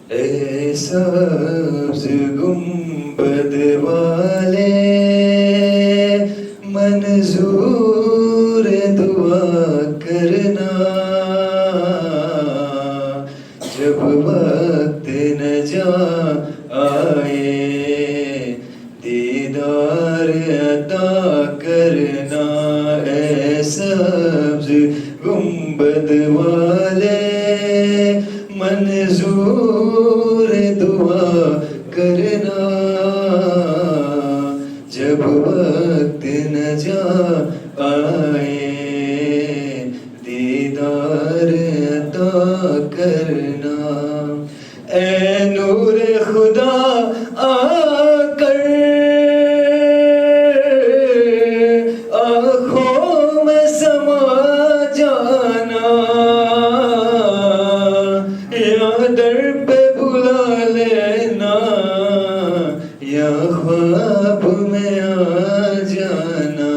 اے سبز گنبد والے منظور دعا کرنا، جب وقت نجا آئے دیدار عطا کرنا۔ اے سبز گنبد والے منظور دعا کرنا، جب وقت نجا آئے دیدار عطا کرنا۔ اے نور خدا آ کر آنکھوں میں سما جانا، یا در پہ بلا لینا، یا خواب میں آ جانا،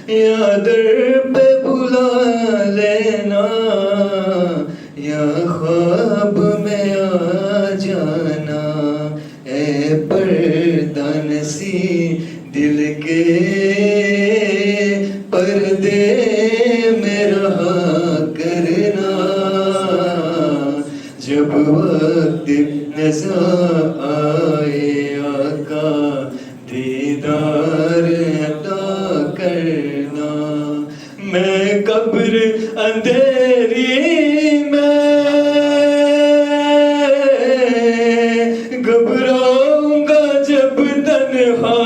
یا در پہ بلا لینا، یا خواب میں آ جانا۔ اے پردہ نسی دل کے پردے میں رہا کرنا، جب وقت نظر آئے آقا دیدار عطا کرنا۔ میں قبر اندھیری میں گھبراؤں گا جب تنہا،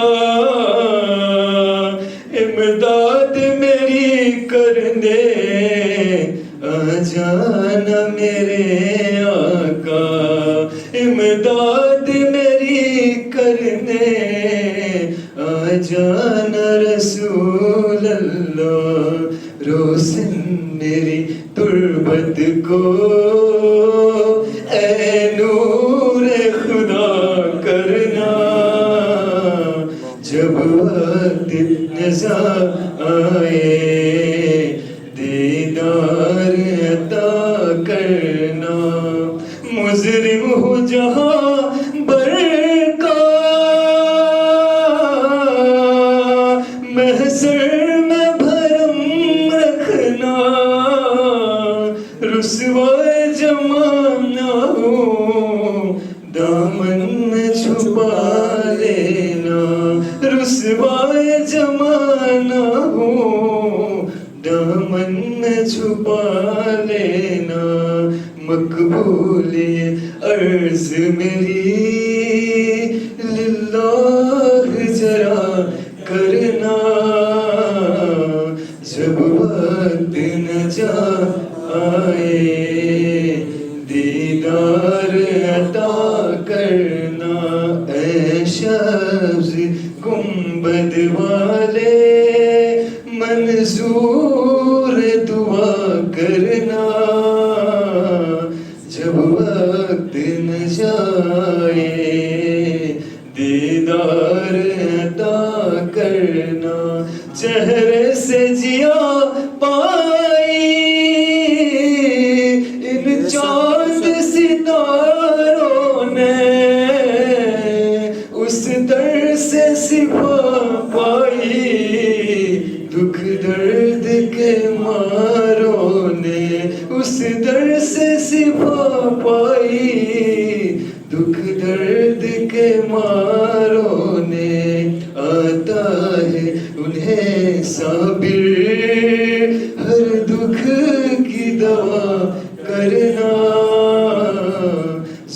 امداد میری کرنے آ جانا میرے آقا، امداد میری کرنے آ جانا رسول اللہ۔ روشن میری تربت کو اے نور خدا کرنا، جب وقت نظر آئے دیدار عطا کرنا۔ مجرم ہوں جہاں بر کا محشر میں بھرم رکھنا، رسوائے زمانہ ہو دامن میں چھپا لینا، رسوائے زمانہ ہو دامن میں چھپا لینا۔ مقبول یہ عرض میری للہ ذرا کرنا، جب وقت نجا آئے دیدار عطا کرنا۔ اے سبز گنبد والے منظور دعا کرنا، جب وقت نجا آئے دیدار عطا کرنا۔ چہرے سے جیا پائی ان چاند ستاروں نے، اس در سے شفا پائی دکھ درد کے ماروں نے، اس در سے شفا پائی دکھ درد کے ماروں نے۔ آتا ہے انہیں صابر ہر دکھ کی دوا کرنا،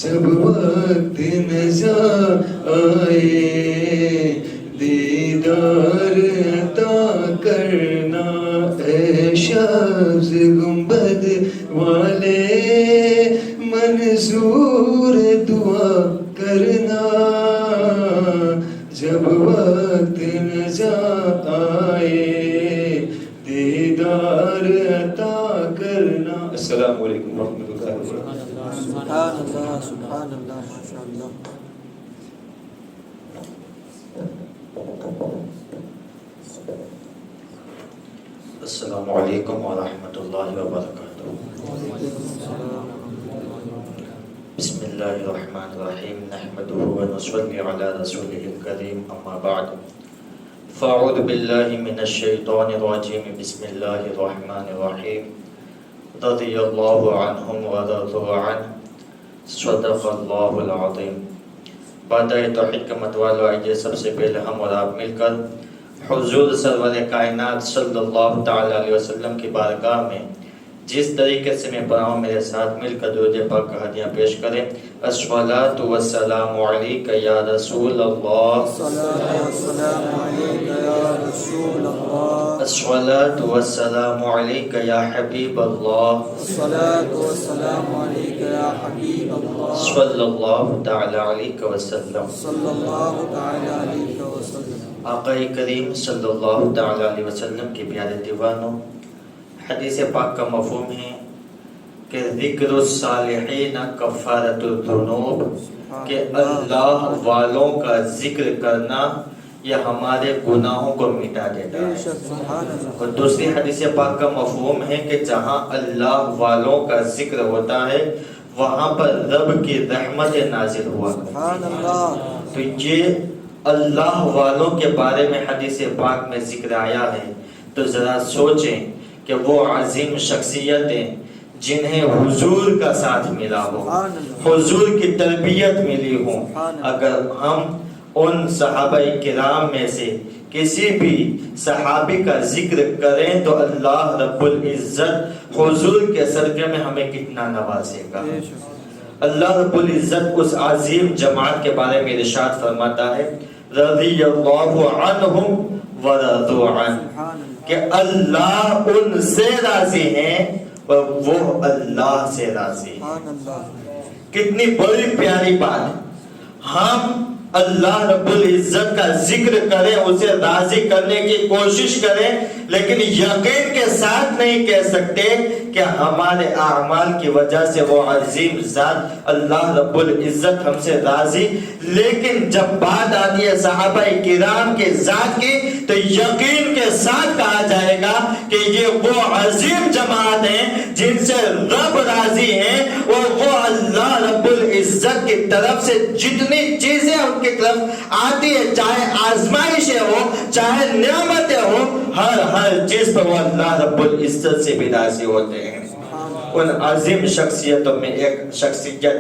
جب وقت نجا آئے دیدار عطا کرنا۔ اے سبز گنبد والے منظور دعا کرنا، جب وقت نجا آئے دیدار عطا کرنا۔ السلام علیکم ورحمۃ اللہ وبرکاتہ۔ سبحان اللہ سبحان اللہ ماشاء اللہ۔ السلام علیکم ورحمۃ اللہ وبرکاتہ۔ بسم اللہ الله الرحمن الرحيم نحمده ونصلي على رسوله الكريم أما بعد فأعوذ بالله من الشيطان الرجيم بسم الله الرحمن الرحيم رضي الله عنهم ورضوا عنه صدق الله العظيم. بادائے توحید کا متوالو، آئیے سب سے پہلے ہم اور آپ مل کر حضور سرور کائنات صلی اللہ تعالی علیہ وسلم کی بارگاہ میں جس طریقے سے میں پڑھا ہوں میرے ساتھ مل کر درود پاک کا ہدیہ پیش کریں. الصلاۃ والسلام علیک یا رسول اللہ، الصلاۃ والسلام علیک یا حبیب اللہ، صلی اللہ تعالی علیہ وسلم. آقا کریم صلی اللہ تعالی علیہ وسلم کے پیارے دیوانوں، حدیث پاک کا مفہوم ہے کہ ذکر الصالحین کفارۃ الذنوب، کہ اللہ والوں کا ذکر کرنا یہ ہمارے گناہوں کو مٹا دیتا ہے. اور دوسری حدیث پاک کا مفہوم ہے کہ جہاں اللہ والوں کا ذکر ہوتا ہے وہاں پر رب کی رحمت نازل ہوا کرتی ہے. تو یہ اللہ والوں کے بارے میں حدیث پاک میں ذکر آیا ہے تو ذرا سوچیں کہ وہ عظیم شخصیتیں جنہیں حضور کا ساتھ ملا ہو، حضور کی تربیت ملی ہو، اگر ہم ان صحابہ کرام میں سے کسی بھی صحابی کا ذکر کریں تو اللہ رب العزت حضور کے صدقے میں ہمیں کتنا نوازے گا. اللہ رب العزت اس عظیم جماعت کے بارے میں ارشاد فرماتا ہے رضی اللہ عنہم ورضوا عنہ، کہ اللہ ان سے راضی ہیں اور وہ اللہ سے راضی ہیں. کتنی بڑی پیاری بات. ہم اللہ رب العزت کا ذکر کریں، اسے راضی کرنے کی کوشش کریں، لیکن یقین کے ساتھ نہیں کہہ سکتے کہ ہمارے اعمال کی وجہ سے وہ عظیم ذات اللہ رب العزت ہم سے راضی. لیکن جب بات آتی ہے صحابہ کرام کے ذات کی تو یقین کے ساتھ کہا جائے گا کہ یہ وہ عظیم جماعت ہیں جن سے رب راضی ہیں، اور وہ اللہ رب العزت کی طرف سے جتنی چیزیں ان کی طرف آتی ہے، چاہے آزمائشیں ہو چاہے نعمتیں ہو، ہر چیز پر وہ اللہ رب العزت سے بھی راضی ہوتے ہیں. ان عظیم شخصیتوں میں ایک شخصیت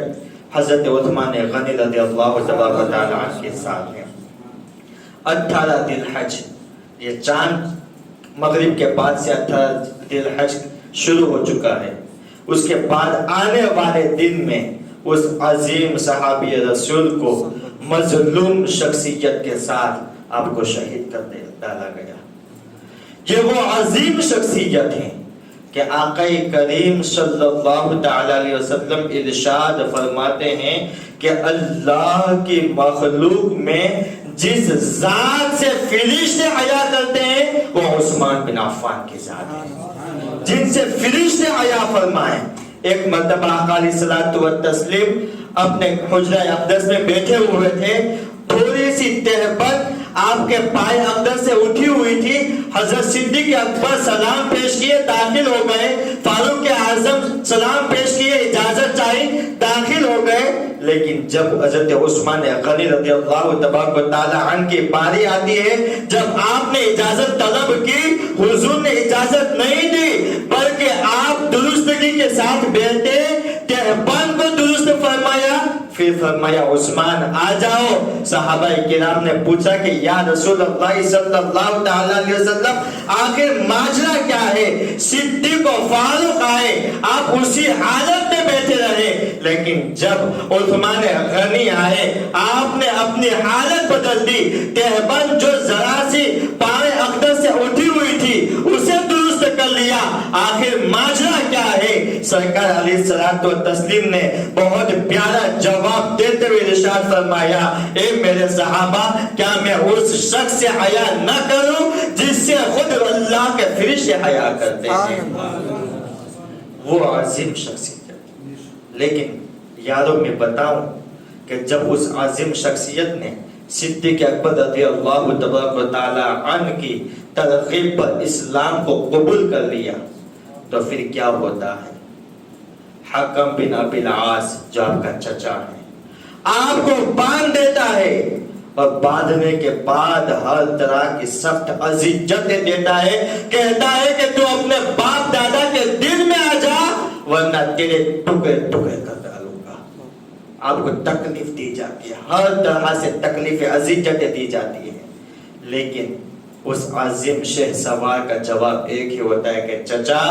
حضرت عثمان غنی رضی اللہ تعالی عنہ کے ساتھ ہے. 18 ذی الحج، یہ چاند مغرب کے بعد سے 18 ذی الحج شروع ہو چکا ہے. اس کے بعد آنے والے دن میں اس عظیم صحابی رسول کو مظلوم شخصیت کے ساتھ آپ کو شہید کر ڈالا گیا. یہ وہ عظیم شخصیت ہیں کہ آقا کریم صلی اللہ تعالی علیہ وسلم ارشاد فرماتے ہیں کہ اللہ کی مخلوق میں جس ذات سے فرشتے حیا کرتے ہیں وہ عثمان بن عفان کی ذات ہے، جن سے فرشتے حیا فرمائیں. ایک مرتبہ آقا علیہ الصلوۃ والتسلیم اپنے حجرہ اقدس میں بیٹھے ہوئے تھے، تھوڑی سی دیر بعد آپ کے پائے اقدس سے اٹھی ہوئی تھی. حضرت صدیق اکبر سلام پیش کیے، داخل ہو گئے. فاروق اعظم سلام پیش کیے، اجازت چاہی، داخل ہو گئے. لیکن جب حضرت عثمان غنی رضی اللہ تبارک تعالی عنہ کی باری آتی ہے، جب آپ نے اجازت طلب کی، حضور نے اجازت نہیں دی بلکہ آپ درستگی کے ساتھ بیٹھے، تہبند کو درست فرمایا، پھر فرمایا عثمان آ جاؤ. صحابہ کرام نے پوچھا کہ یا رسول اللہ صلی اللہ تعالی علیہ وسلم آخر ماجرا کیا ہے؟ صدیق و فاروق آئے، آپ اسی حالت میں بیٹھے رہے، لیکن جب عثمان غنی آئے آپ نے اپنی حالت بدل دی. تہبند جو ذرا سی پائے اقدس سے اٹھی ہوئی تھی اسے درست کر لیا. آخر ماجرا کیا ہے؟ سرکار علیہ الصلوۃ والتسلیم نے بہت پیارا جواب دیتے ہوئے ارشاد فرمایا اے میرے صحابہ، کیا میں اس شخص سے حیا نہ کروں جس سے خود اللہ کے فرشتے حیا کرتے ہیں؟ وہ عظیم شخصیت. لیکن یاروں میں بتاؤں کہ جب اس عظیم شخصیت نے صدیق اکبر رضی اللہ تبارک تعالی عنہ کی ترغیب پر اسلام کو قبول کر لیا تو پھر کیا ہوتا ہے؟ حکم بن ابی العاص جو آپ کا چچا ہے، آپ کو باندھ دیتا ہے اور باندھنے کے بعد ہر طرح کی سخت اذیتیں دیتا ہے، کہتا ہے کہ تو اپنے باپ دادا کے دل میں آ جا ورنہ تیرے ٹکڑے ٹکڑے کر ڈالوں گا۔ آپ کو تکلیف دی جاتی ہے، ہر طرح سے تکلیف اذیتیں دی جاتی ہیں، لیکن اس عظیم شہ سوار کا جواب ایک ہی ہوتا ہے کہ چچا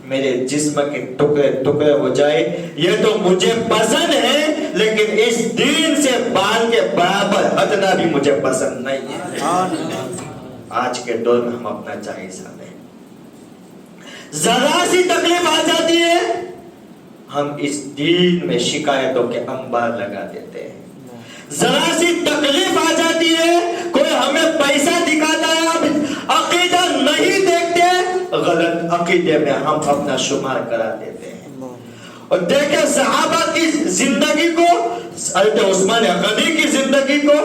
میرے جسم کے ٹکڑے ٹکڑے ہو جائے یہ تو مجھے پسند ہے، لیکن اس دین سے بال کے برابر ہٹنا بھی مجھے پسند نہیں ہے۔ آج کے دور میں ہم اپنا جائزہ لیں، ذرا سی تکلیف آ جاتی ہے ہم اس دین میں شکایتوں کے انبار لگا دیتے ہیں، ذرا سی تکلیف آ جاتی ہے کوئی ہمیں پیسہ دکھاتا ہے عقیدہ نہیں دیکھتے، غلط عقیدے میں ہم اپنا شمار کرا دیتے ہیں۔ اور دیکھیں صحابہ کی زندگی کو، حضرت عثمان غنی کی زندگی کو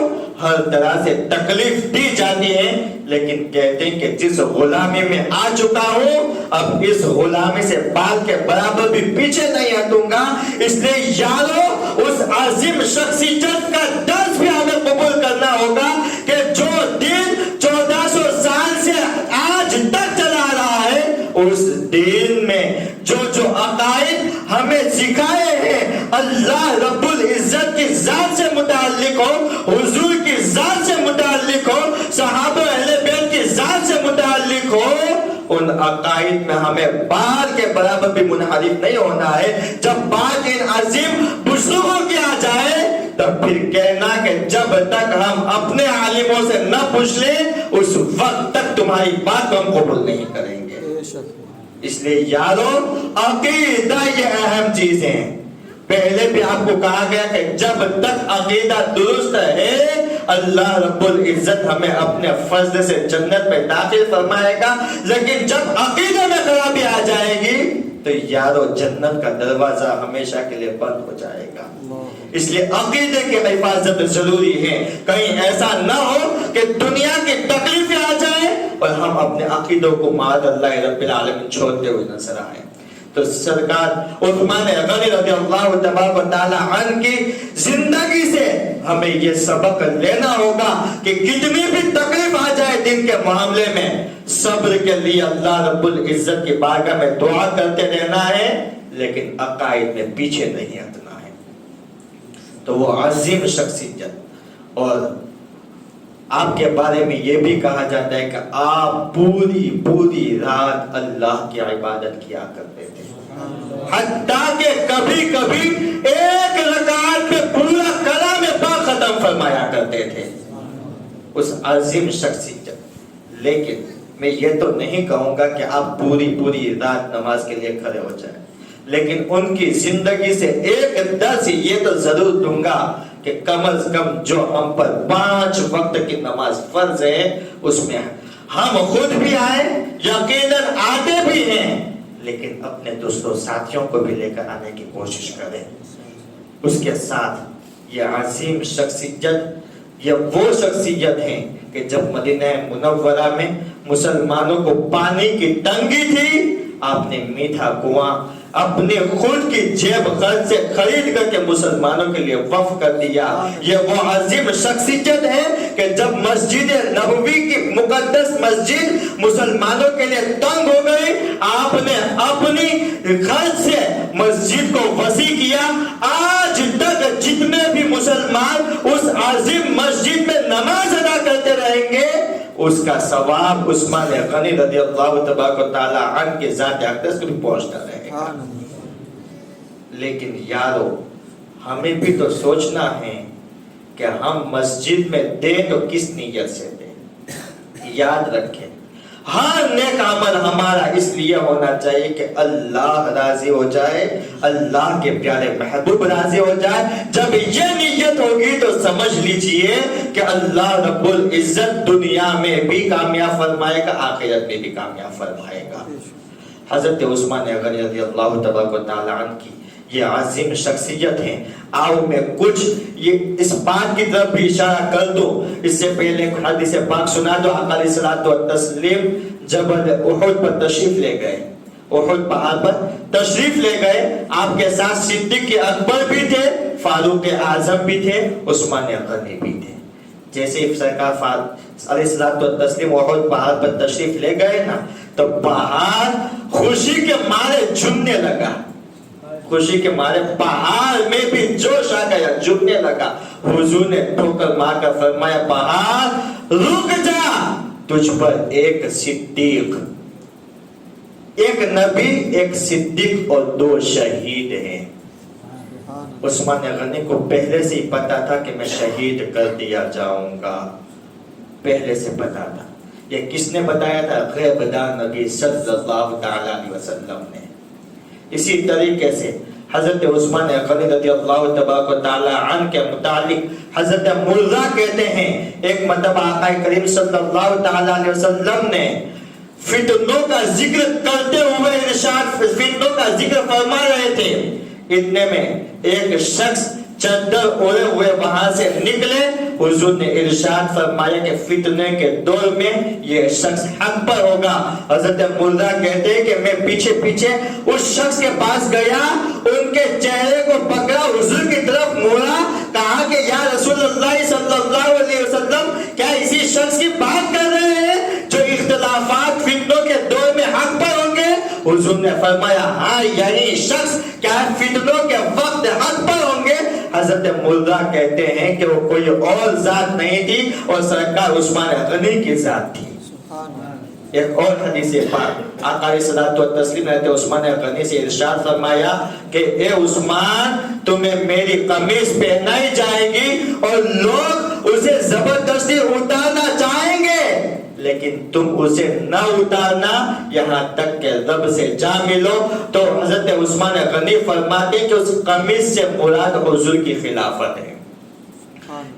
ہر طرح سے تکلیف دی جاتی ہے، لیکن کہتے ہیں کہ جس غلامی میں آ چکا ہوں اب اس غلامی سے بال کے برابر بھی پیچھے نہیں ہٹوں گا۔ اس لیے یارو اس عظیم شخصیت کا درس بھی ہمیں قبول کرنا ہوگا کہ جو دین 1400 سال سے آج تک چلا رہا ہے، اس دین میں جو عقائد ہمیں سکھائے ہیں اللہ رب العزت کی ذات سے متعلق ہو، حضور کی ذات سے متعلق ہو، صحابہ اہل بیت کی ذات سے متعلق ہو، ان عقائد میں ہمیں بال کے برابر بھی منحرف نہیں ہونا ہے۔ جب بات ان عظیم بزرگوں کی آ جائے تب پھر کہنا کہ جب تک ہم اپنے عالموں سے نہ پوچھ لیں اس وقت تک تمہاری بات کو ہم قبول نہیں کریں گے۔ اس لیے یارو عقیدہ یہ اہم چیز ہے۔ پہلے بھی آپ کو کہا گیا کہ جب تک عقیدہ درست ہے اللہ رب العزت ہمیں اپنے فضل سے جنت میں داخل فرمائے گا، لیکن جب عقیدے میں خرابی آ جائے گی تو یارو جنت کا دروازہ ہمیشہ کے لیے بند ہو جائے گا۔ اس لیے عقیدے کی حفاظت ضروری ہے، کہیں ایسا نہ ہو کہ دنیا کی تکلیفیں آ جائیں اور ہم اپنے عقیدوں کو معاذ اللہ رب العالمین چھوڑتے ہوئے نظر آئیں۔ تو سرکار عثمان غنی رضی اللہ تبارک و تعالی عنہ کی زندگی سے ہمیں یہ سبق لینا ہوگا کہ کتنی بھی تکلیف آ جائے دین کے معاملے میں صبر کے لیے اللہ رب العزت کی بارگاہ میں دعا کرتے رہنا ہے، لیکن عقائد میں پیچھے نہیں ہٹنا ہے۔ تو وہ عظیم شخصیت، اور آپ کے بارے میں یہ بھی کہا جاتا ہے کہ آپ پوری رات اللہ کی عبادت کیا کرتے تھے، حتیٰ کہ کبھی کبھی ایک رکعت میں پورا کلام پاک ختم فرمایا کرتے تھے، اس عظیم شخصیت۔ لیکن میں یہ تو نہیں کہوں گا کہ آپ پوری رات نماز کے لیے کھڑے ہو جائیں، لیکن ان کی زندگی سے ایک درس یہ تو ضرور دوں گا کہ کم از کم جو ہم پر 5 وقت کی نماز فرض ہے اس میں ہم خود بھی آئے، یقیناً آتے بھی ہیں، لیکن اپنے دوستوں ساتھیوں کو بھی لے کر آنے کی کوشش کریں۔ اس کے ساتھ یہ عظیم شخصیت، یہ وہ شخصیت ہیں کہ جب مدینہ منورہ میں مسلمانوں کو پانی کی تنگی تھی، آپ نے میٹھا کنواں اپنے خود کی جیب خرچ سے خرید کر کے مسلمانوں کے لیے وقف کر دیا۔ یہ وہ عظیم شخصیت ہے کہ جب مسجد نبوی کی مقدس مسجد مسلمانوں کے لیے تنگ ہو گئی، آپ نے اپنی خرچ سے مسجد کو وسیع کیا۔ آج تک جتنے بھی مسلمان اس عظیم مسجد میں نماز ادا کرتے رہیں گے اس کا ثواب عثمان غنی رضی اللہ تبارک و تعالی عنہ کی ذات اقدس کو بھی پہنچتا رہے گا۔ لیکن یارو ہمیں بھی تو سوچنا ہے کہ ہم مسجد میں دیں تو کس نیت سے دیں۔ یاد رکھیں ہر نیک عمل ہمارا اس لیے ہونا چاہیے کہ اللہ راضی ہو جائے، اللہ کے پیارے محبوب راضی ہو جائے۔ جب یہ نیت ہوگی تو سمجھ لیجئے کہ اللہ رب العزت دنیا میں بھی کامیاب فرمائے گا، آخرت میں بھی کامیاب فرمائے گا۔ حضرت عثمان غنی رضی اللہ تبارک و تعالی عنہ کی یہ عظیم شخصیت ہیں۔ آؤ میں کچھ یہ اس بات کی طرف بھی اشارہ کر دوں، اس سے پہلے حدیث پاک سنا دو۔ آقا علیہ الصلوۃ والتسلیم جبل احد پر تشریف لے گئے۔ احد پہاڑ پر تشریف لے گئے. آپ کے ساتھ صدیق اکبر بھی تھے, فاروق اعظم بھی تھے, عثمان غنی بھی تھے. جیسے سرکار علیہ الصلوۃ والتسلیم احد پہاڑ پر تشریف لے گئے نا, تو پہاڑ خوشی کے مارے جھومنے لگا. خوشی کے مارے پہاڑ میں بھی جوش آ گیا, جھکنے لگا. حضور نے ٹھوکر مار کر فرمایا, پہاڑ رک جا, تجھ پر ایک صدیق, ایک نبی, ایک صدیق اور 2 شہید ہیں. عثمان غنی کو پہلے سے ہی پتا تھا کہ میں شہید کر دیا جاؤں گا, پہلے سے پتا تھا. یہ کس نے بتایا تھا؟ غیب دان نبی صلی اللہ تعالی علیہ وسلم نے. اسی طریقے سے حضرت عثمان غنی رضی اللہ تبارک و تعالی عنہ کے متعلق حضرت مرہ کہتے ہیں, ایک مرتبہ آقا کریم صلی اللہ تعالی علیہ وسلم نے فتنوں کا ذکر کرتے ہوئے ارشاد, فتنوں کا ذکر فرما رہے تھے. اتنے میں ایک شخص چادر اوڑے ہوئے وہاں سے نکلے. حضور نے ارشاد فرمایا کہ فتنے کے دور میں یہ شخص حق پر ہوگا. حضرت مرہ کہتے ہیں کہ میں پیچھے پیچھے اس شخص کے پاس گیا, ان کے چہرے کو پکڑا, حضور کی طرف موڑا, کہا کہ یا رسول اللہ صلی اللہ علیہ وسلم, کیا اسی شخص کی بات کر رہے ہیں جو اختلافات فتنوں کے دور میں حق پر ہوں گے؟ حضور نے فرمایا ہاں, یعنی شخص کیا فتنوں کے وقت حق پر ہوں گے. حضرت مرہ کہتے ہیں کہ وہ کوئی اور ذات نہیں تھی, اور سرکار عثمان غنی کی ذات تھی. ایک اور حدیث پاک آقا علیہ الصلوۃ والتسلیم نے عثمان غنی سے ارشاد فرمایا کہ اے عثمان, تمہیں میری قمیص پہنائی جائے گی اور لوگ اسے زبردستی اتارنا چاہیں گے, لیکن تم اسے نہ اتارنا یہاں تک کہ رب سے جا ملو. تو حضرت عثمان غنی فرماتے ہیں کہ اس قمیص سے مراد حضور کی خلافت ہے.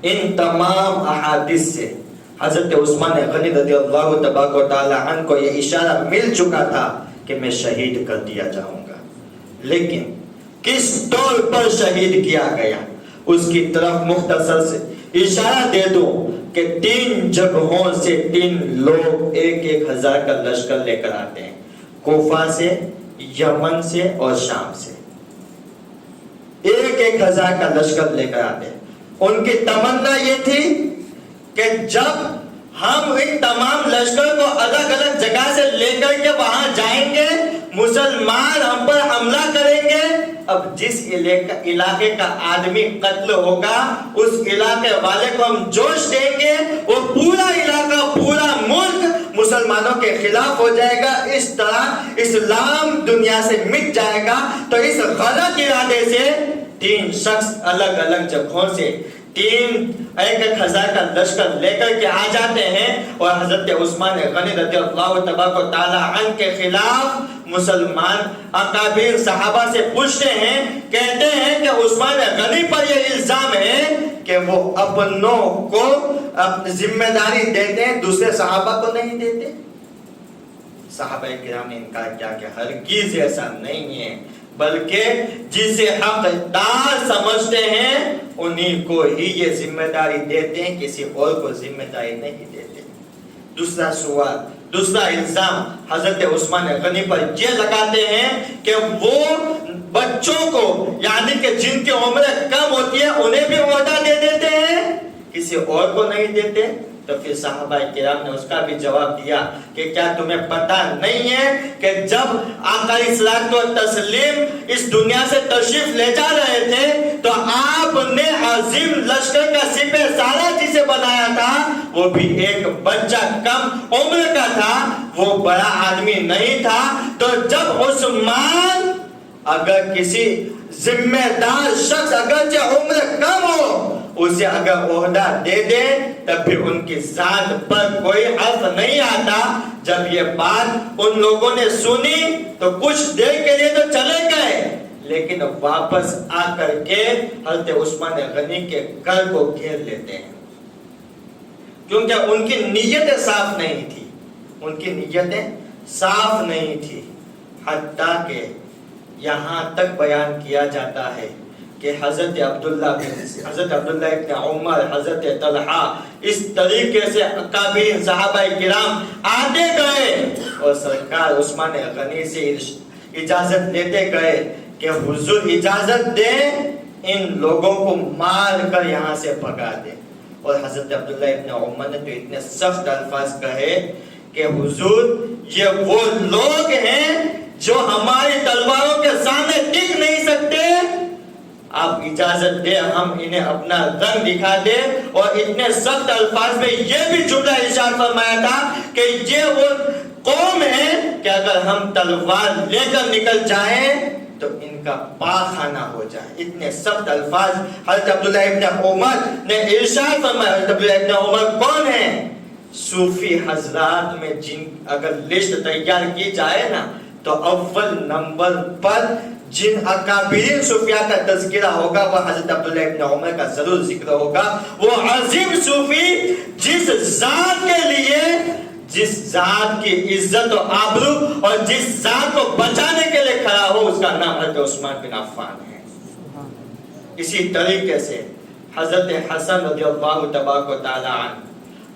ان تمام احادیث سے حضرت عثمان غنی رضی اللہ تبارک و تعالی عنہ کو یہ اشارہ مل چکا تھا کہ میں شہید کر دیا جاؤں گا. لیکن کس طور پر شہید کیا گیا اس کی طرف مختصر سے اشارہ دے دو کہ 3 جگہوں سے 3 لوگ 1,000 کا لشکر لے کر آتے ہیں, کوفہ سے, یمن سے اور شام سے. 1,000 کا لشکر لے کر آتے ہیں. ان کی تمنا یہ تھی کہ جب ہم ان تمام لشکر کو الگ الگ جگہ سے لے کر کے وہاں جائیں گے, مسلمان ہم پر حملہ کریں گے. اب جس علاقے کا آدمی قتل ہوگا اس علاقے والے کو ہم جوش دیں گے, وہ پورا علاقہ, پورا ملک مسلمانوں کے خلاف ہو جائے گا. اس طرح اسلام دنیا سے مٹ جائے گا. تو اس غلط ارادے سے 3 شخص الگ الگ جگہوں سے 1,000 کا لشکر لے کر کے آ جاتے ہیں, اور حضرت عثمان غنی رضی اللہ تبارک و تعالی عنہ کے خلاف مسلمان اکابر صحابہ سے پوچھتے ہیں, کہتے ہیں کہ عثمان غنی پر یہ الزام ہے کہ وہ اپنوں کو ذمہ داری دیتے ہیں, دوسرے صحابہ کو نہیں دیتے. صحابہ کرام نے انکار کیا کہ ہرگز ایسا نہیں ہے, بلکہ جسے حقدار سمجھتے ہیں انہی کو ہی یہ ذمہ داری دیتے ہیں, کسی اور کو ذمہ داری نہیں دیتے. دوسرا سوال, دوسرا الزام حضرت عثمان غنی پر یہ لگاتے ہیں کہ وہ بچوں کو, یعنی کہ جن کی عمر کم ہوتی ہے, انہیں بھی عہدہ دے دیتے ہیں, کسی اور کو نہیں دیتے. تو پھر صحابہ کرام نے اس کا بھی جواب دیا کہ کیا تمہیں پتہ نہیں ہے کہ جب آقا علیہ الصلوۃ والتسلیم اس دنیا سے تشریف لے جا رہے تھے تو آپ نے عظیم لشکر کا سپہ سالار جسے بنایا تھا وہ بھی ایک بچہ کم عمر کا تھا, وہ بڑا آدمی نہیں تھا. تو جب عثمان اگر کسی ذمہ دار شخص اگرچہ عمر کم ہو اسے اگر عہدہ دے دے تب بھی ان کی ذات پر کوئی حرف نہیں آتا. جب یہ بات ان لوگوں نے سنی تو کچھ دیر کے لیے تو چلے گئے, لیکن واپس آ کر کے حضرت عثمان غنی کے گھر کو گھیر لیتے ہیں, کیونکہ ان کی نیتیں صاف نہیں تھی, ان کی نیتیں صاف نہیں تھی. حتیٰ کہ یہاں تک بیان کیا جاتا ہے کہ حضرت عبداللہ ابن عمر, حضرت طلحہ, اس طریقے سے اکابر صحابہ کرام آتے گئے اور سرکار عثمان غنی سے اجازت لیتے گئے کہ حضور اجازت دیں ان لوگوں کو مار کر یہاں سے بھگا دیں. اور حضرت عبداللہ ابن عمر نے تو اتنے سخت الفاظ کہے کہ حضور یہ وہ لوگ ہیں جو ہماری تلواروں کے سامنے ٹک نہیں سکتے، آپ اجازت دیں ہم انہیں اپنا رنگ دکھا دیں. اور اتنے سخت الفاظ میں یہ بھی جملہ ارشاد فرمایا تھا کہ یہ وہ قوم ہے کہ اگر ہم تلوار لے کر نکل جائیں تو ان کا پاخانہ ہو جائے. اتنے سخت الفاظ حضرت عبداللہ ابن عمر نے ارشاد فرمایا. حضرت عبداللہ ابن عمر کون ہیں؟ صوفی حضرات میں جن اگر لسٹ تیار کی جائے نا تو اول نمبر پر جن اکابرین صوفیاء کا تذکرہ ہوگا وہ حضرت عبداللہ ابن عمر کا ضرور ذکر ہوگا. وہ عظیم صوفی جس ذات کے لیے، جس ذات کی عزت و آبرو اور جس ذات کو بچانے کے لیے کھڑا ہو، اس کا نام حضرت عثمان بن عفان ہے. اسی طریقے سے حضرت حسن رضی اللہ تبارک و تعالی عنہ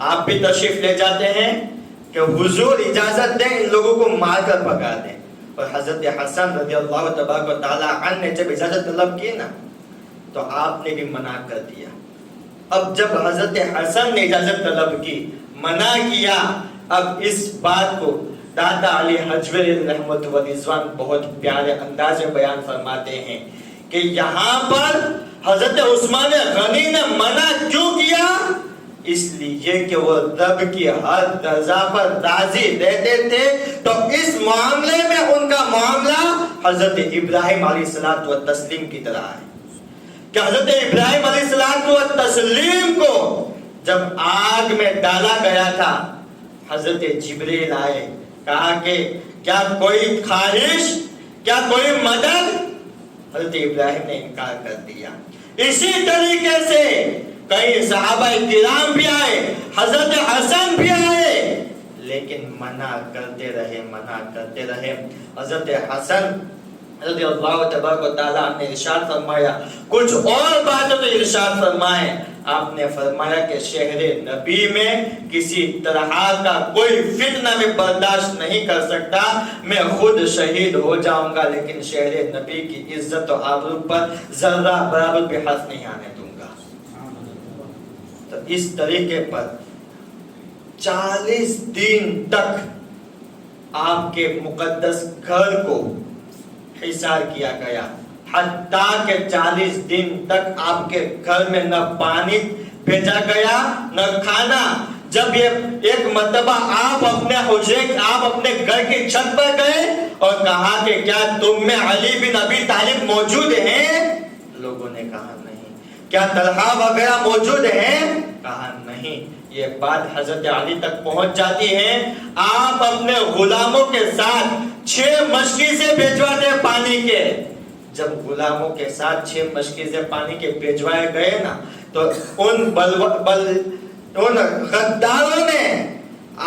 آپ بھی تشریف لے جاتے ہیں کہ حضور اجازت دیں ان لوگوں کو مار کر بھگا دیں. اور حضرت حسن رضی اللہ تبارک و تعالی عنہ نے جب اجازت طلب کی نا تو آپ نے بھی منع کر دیا. اب جب حضرت حسن نے اجازت طلب کی، منع کیا، اب اس بات کو دادا علی حجویری رحمت و رضوان بہت پیارے انداز میں بیان فرماتے ہیں کہ یہاں پر حضرت عثمان غنی نے منع کیوں کیا؟ اس لیے کہ وہ رب کی ہر رضا پر راضی رہتے تھے. تو اس معاملے میں ان کا معاملہ حضرت ابراہیم علیہ الصلوۃ والتسلیم کی طرح ہے کہ حضرت ابراہیم علیہ الصلوۃ والتسلیم کو جب آگ میں ڈالا گیا تھا، حضرت جبریل آئے، کہا کہ کیا کوئی خواہش، کیا کوئی مدد؟ حضرت ابراہیم نے انکار کر دیا. اسی طریقے سے کئی صحابہ کرام بھی آئے، حضرت حسن بھی آئے، لیکن منع کرتے رہے، منع کرتے رہے. حضرت حسن رضی اللہ تبارک و تعالیٰ نے ارشاد فرمایا، کچھ اور باتوں تو ارشاد فرمائے. آپ نے فرمایا کہ شہر نبی میں کسی طرح کا کوئی فتنہ میں برداشت نہیں کر سکتا، میں خود شہید ہو جاؤں گا لیکن شہر نبی کی عزت و آبرو پر ذرہ برابر بھی حرف نہیں آنے دوں گا. تو اس طریقے پر 40 دن تک آپ کے مقدس گھر کو حصار کیا گیا، حتیٰ کہ 40 دن تک آپ کے گھر میں نہ پانی بھیجا گیا نہ کھانا. جب یہ ایک مرتبہ آپ اپنے حجرے، آپ اپنے گھر کی چھت پر گئے اور کہا کہ کیا تم میں علی بن ابی طالب موجود ہیں؟ لوگوں نے کہا نہیں. کیا طلحہ وغیرہ موجود ہیں؟ کہا نہیں. یہ بات حضرت علی تک پہنچ جاتی ہے. آپ اپنے غلاموں کے ساتھ 6 مشکیزیں بھیجواتے پانی کے. جب غلاموں کے ساتھ 6 مشکیزیں پانی کے بھیجوائے گئے نا تو ان غداروں نے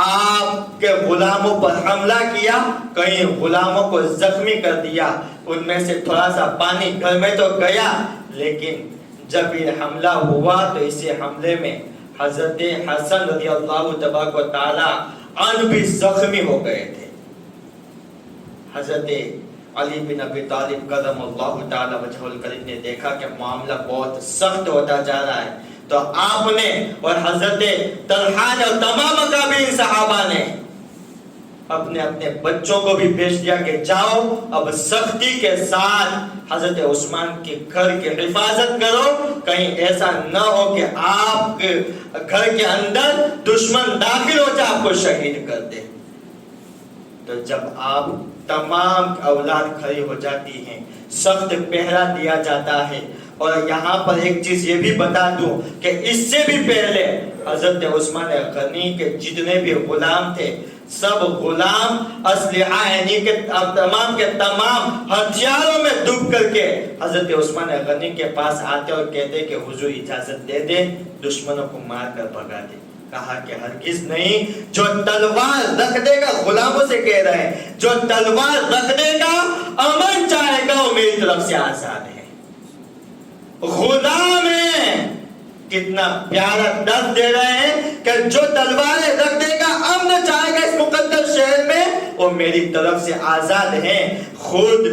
آپ کے غلاموں پر حملہ کیا، کئی غلاموں کو زخمی کر دیا. ان میں سے تھوڑا سا پانی گھر میں تو گیا، لیکن جب یہ حملہ ہوا تو اسی حملے میں حضرت حسن رضی اللہ تبارک و تعالی عنہ بھی زخمی ہو گئے تھے. حضرت علی بن ابی طالب کرم اللہ تعالی وجہ الکریم نے دیکھا کہ معاملہ بہت سخت ہوتا جا رہا ہے تو آپ نے اور حضرت طلحہ نے اور تمام اکابرین صحابہ نے اپنے اپنے بچوں کو بھی بھیج دیا کہ جاؤ اب سختی کے ساتھ حضرت عثمان کے گھر کی حفاظت کرو، کہیں ایسا نہ ہو کہ آپ کے گھر کے اندر دشمن داخل ہو جائے آپ کو شہید کر دے. تو جب آپ تمام اولاد کھڑی ہو جاتی ہیں، سخت پہرا دیا جاتا ہے. اور یہاں پر ایک چیز یہ بھی بتا دوں کہ اس سے بھی پہلے حضرت عثمان غنی کے جتنے بھی غلام تھے سب غلام اسلحہ یعنی کہ تمام کے تمام ہتھیاروں میں ڈوب کر کے حضرت عثمان غنی کے پاس آتے اور کہتے کہ حضور اجازت دے دیں دشمنوں کو مار کر بھگا دیں. کہا کہ ہرگز نہیں، جو تلوار رکھ دے گا، غلاموں سے کہہ رہے ہیں، جو تلوار رکھ دے گا امن چاہے گا وہ میری طرف سے آزاد ہے. غلام ہیں، کتنا پیارا درد دے رہے ہیں کہ جو تلواریں رکھ دے گا امن چاہے گا اس مقدس شہر میں وہ میری طرف سے آزاد ہیں، خود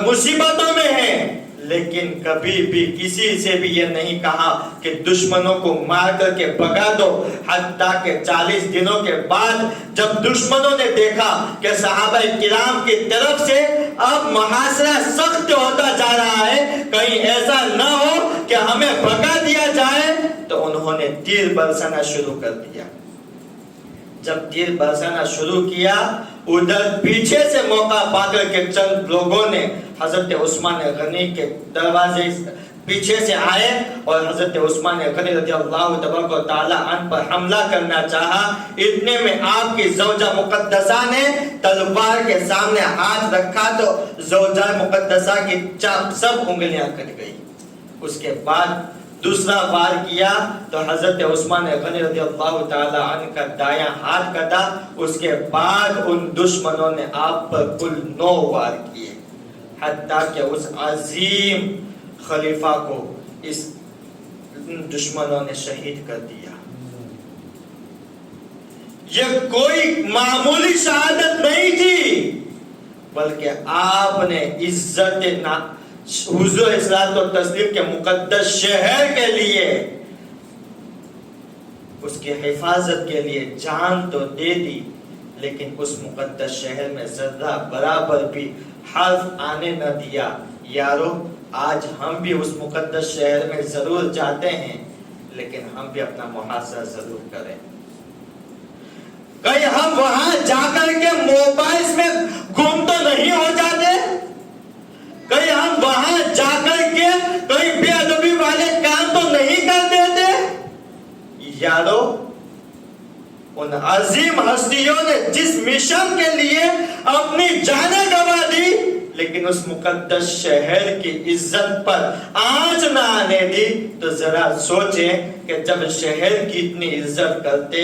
مصیبتوں میں ہیں، لیکن کبھی بھی کسی سے بھی یہ نہیں کہا کہ دشمنوں کو مار کر کے بھگا دو۔ حتیٰ کہ 40 دنوں کے بعد جب دشمنوں نے دیکھا کہ صحابہ کرام کی طرف سے اب محاصرہ سخت ہوتا جا رہا ہے، کہیں ایسا نہ ہو کہ ہمیں بھگا دیا جائے، تو انہوں نے تیر برسانا شروع کر دیا۔ جب تیر برسانا شروع کیا، ادھر پیچھے سے موقع پا کر کے چند لوگوں نے حضرت عثمان غنی کے دروازے پیچھے سے آئے اور حضرت عثمان غنی رضی اللہ تبارک و تعالی عنہ پر حملہ کرنا چاہا۔ اتنے میں آپ کی زوجہ مقدسہ نے تلوار کے سامنے ہاتھ رکھا تو زوجہ مقدسہ کی سب انگلیاں کٹ گئی۔ اس کے بعد دوسرا وار کیا تو حضرت عثمان غنی رضی اللہ تعالی عنہ کا دایاں ہاتھ کٹا۔ اس کے بعد ان دشمنوں نے آپ پر کل 9 وار کیے، حتیٰ کہ اس عظیم خلیفہ کو اس دشمنوں نے شہید کر دیا۔ یہ کوئی معمولی شہادت نہیں تھی، بلکہ آپ نے عزت حضور اصلاحات و تسلیم کے مقدس شہر کے لیے، اس کی حفاظت کے لیے جان تو دے دی، لیکن اس مقدس شہر میں ذرہ برابر بھی حرف آنے نہ دیا۔ یارو، آج ہم بھی اس مقدس شہر میں ضرور جاتے ہیں، لیکن ہم بھی اپنا محاصرہ ضرور کریں۔ کہیں ہم وہاں جا کر کے موبائل میں گم تو نہیں ہو جاتے؟ کہیں ہم وہاں جا کر کے کہیں بے ادبی والے کام تو نہیں کر دیتے؟ یارو، ان عظیم ہستیوں نے جس مشن کے لیے اپنی جانیں گنوا دی، لیکن اس مقدس شہر کی عزت پر آنچ نہ آنے دی، تو ذرا سوچیں کہ جب شہر کی اتنی عزت کرتے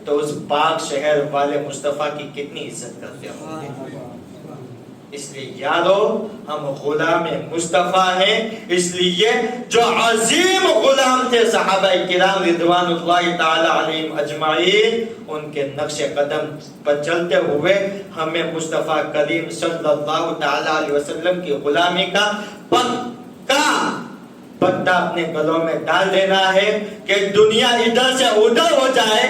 تو اس پاک شہر والے مصطفیٰ کی کتنی عزت کرتے ہوں گے۔ اس لیے یارو، ہم غلام مصطفیٰ ہیں، اس لیے جو عظیم غلام تھے صحابہ کرام رضوان اللہ تعالی علیہم اجمعین، ان کے نقش قدم پر چلتے ہوئے ہمیں مصطفیٰ کریم صلی اللہ تعالی علیہ وسلم کی غلامی کا پتہ اپنے گلوں میں ڈال دینا ہے کہ دنیا ادھر سے ادھر ہو جائے،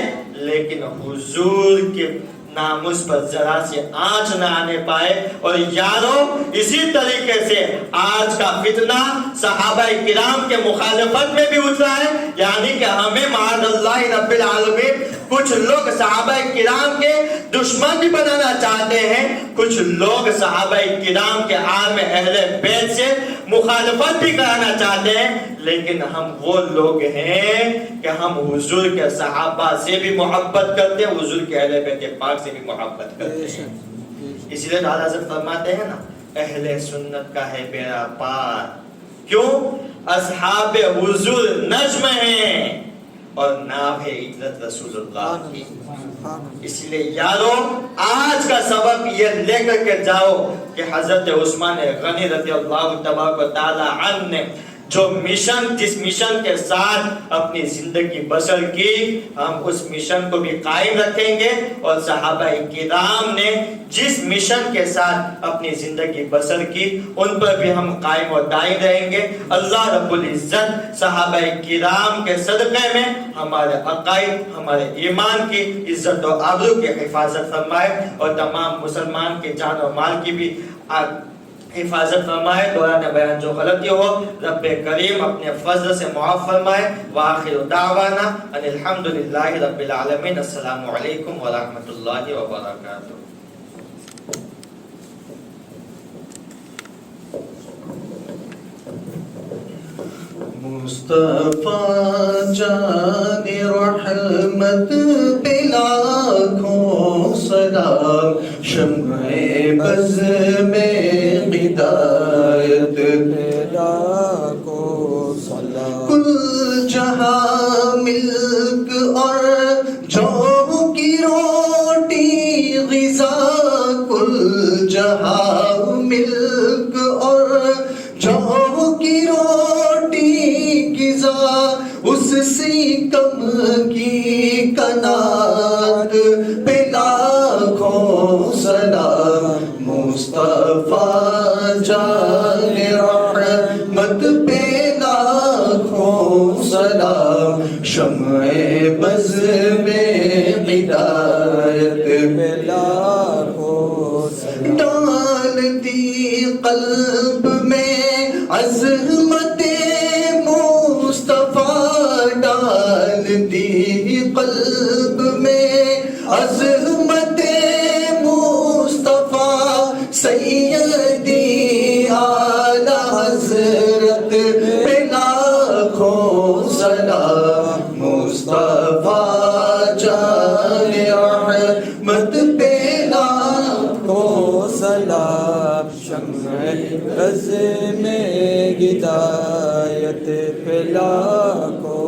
لیکن حضور کے ناموس پر ذرا سے آنچ نہ آنے پائے۔ اور یارو، اسی طریقے سے آج کا فتنہ صحابہ کرام کے مخالفت میں بھی اترا ہے، یعنی کہ ہمیں معاذ اللہ رب العالمین کچھ لوگ صحابہ کرام کے دشمن بھی بنانا چاہتے ہیں، کچھ لوگ صحابہ کرام کے عام اہل بیت سے مخالفت بھی کرانا چاہتے ہیں، لیکن ہم وہ لوگ ہیں کہ ہم حضور کے صحابہ سے بھی محبت کرتے ہیں، حضور کے اہل بیت پاک سے بھی محبت کرتے ہیں۔ اسی لیے اعلیٰ حضرت فرماتے ہیں نا، اہل سنت کا ہے بیڑا پار، کیوں؟ اصحاب حضور نجم ہیں اور نام ہے عزت رسول اللہ کی۔ اس لیے یارو، آج کا سبق یہ لے کر کے جاؤ کہ حضرت عثمان غنی رضی اللہ تبارک و تعالی عنہ نے جو مشن، جس مشن کے ساتھ اپنی زندگی بسر کی، ہم اس مشن کو بھی قائم رکھیں گے، اور صحابہ کرام نے جس مشن کے ساتھ اپنی زندگی بسر کی ان پر بھی ہم قائم و دائم رہیں گے۔ اللہ رب العزت صحابہ کرام کے صدقے میں ہمارے عقائد، ہمارے ایمان کی عزت و آبرو کی حفاظت فرمائے، اور تمام مسلمان کے جان و مال کی بھی حفاظت فرمائے۔ دوران بیان جو غلطی ہو رب کریم اپنے فضل سے معاف فرمائے۔ وآخر دعوانا ان الحمدللہ رب العالمین۔ السلام علیکم ورحمۃ اللہ وبرکاتہ۔ مصطفیٰ جان رحمت پہ لاکھوں سلام، شمع بز میں ہدایت لاکھوں سلام، کل جہاں ملک اور جو کی روٹی غذا، کل جہاں ملک اور جو کی روٹی غذا، اس سی کم کی کنات پہ لاکھوں سلام مصطفیٰ جان رحمت پہ لاکھوں سلام شمع بز میں ہدایت پہ لاکھوں سلام ڈالتی قلب میں عظمت مصطفیٰ ڈالتی قلب میں عظمت مصطفیٰ سیدی اعلی حضرت پہ لاکھوں سلام مصطفیٰ جان رحمت پہ لاکھوں سلام شمع بز میں ہدایت پہ لاکھوں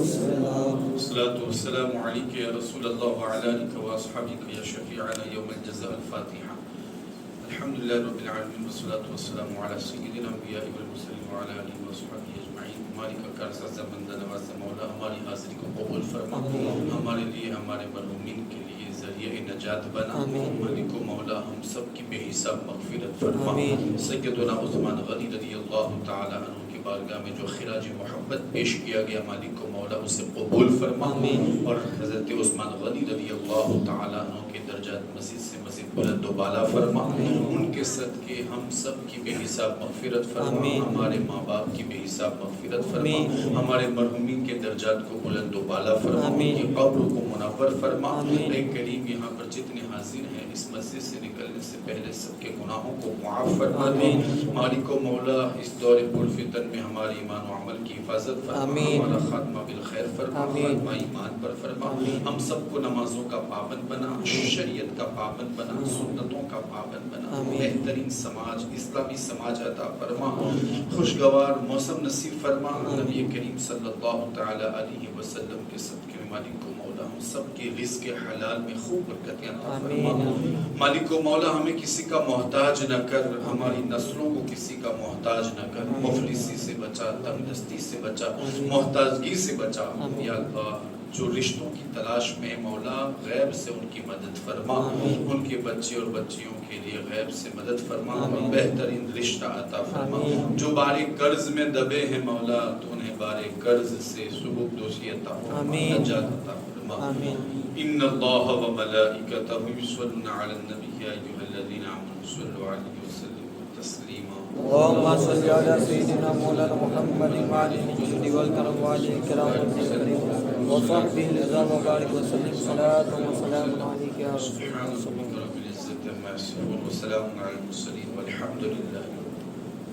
سلام الصلاة والسلام عليك يا رسول الله وعلى آلك وأصحابك يا شفيعنا يوم الجزاء الفاتحة. الحمد لله رب العالمين والصلاة والسلام على سيد الأنبياء والمرسلين وعلى آله وصحبه أجمعين. ہماری کا قرض زمن نواز مولا ہماری حاضری کو قبول فرما، ہمارے لیے ہمارے مرحومین کے لیے ذریعہ نجات بنا. مالک و مولا ہم سب کی بے حساب مغفرت فرما. سیدنا عثمان غنی رضی اللہ تعالی عنہ کی بارگاہ میں جو خراج محبت پیش کیا گیا مالک و مولا اسے قبول فرما، اور حضرت عثمان غنی رضی اللہ تعالی عنہ کے درجات مزید سے مزید بلند و بالا فرما. ان کے صدقے ہم سب کی بے حساب مغفرت فرما، ہمارے ماں باپ کی بے حساب مغفرت فرما، ہمارے مرحومین کے درجات کو بلند و بالا فرما، ان کی قبروں کو منور فرما. اے کریم یہاں پر جتنے حاضر ہیں اس مسجد سے نکلنے سے پہلے سب کے گناہوں کو معاف فرما دے. مالک و مولا اس دور پرفتن میں ہمارے ایمان و عمل کی حفاظت فرما، ہمارا خاتمہ بالخیر فرما، خاتمہ ایمان پر فرما. ہم سب کو نمازوں کا پابند بنا، شریعت کا پابند بنا، سنتوں کا پابند بنا، بہترین سماج اسلامی سماج عطا فرما، خوشگوار موسم نصیب فرما. نبی کریم صلی اللہ تعالی علیہ وسلم کے صدقے میں مالک و مولا ہم سب کے رزق حلال میں خوب برکتیں عطا فرما. مالک و مولا ہمیں کسی کا محتاج نہ کر، ہماری نسلوں کو کسی کا محتاج نہ کر، مفلسی سے بچا، تنگ دستی سے بچا، محتاجگی سے بچا. یا اللہ جو رشتوں کی تلاش میں مولا غیب سے ان کی مدد فرما، ان کے بچے اور بچیوں کے لیے غیب سے مدد فرما اور بہترین رشتہ عطا فرما. جو بارے قرض میں دبے ہیں مولا تو انہیں بارے قرض سے سبک دوشی عطا فرما، نجات عطا فرما. ان اللہ و ملائکتہ یصلون علی النبی یا ایھا الذین آمنوا صلوا علیہ وسلموا تسلیما. اللهم صل على سيدنا مولانا محمد وعلى آله والكرم وعلى الكرام والتكريم وصحبه الرضوان وبارك وسلم صلاة وسلام عليك يا رسول الله. سبحان ربك رب العزة عما يصفون وسلام على المرسلين والحمد لله.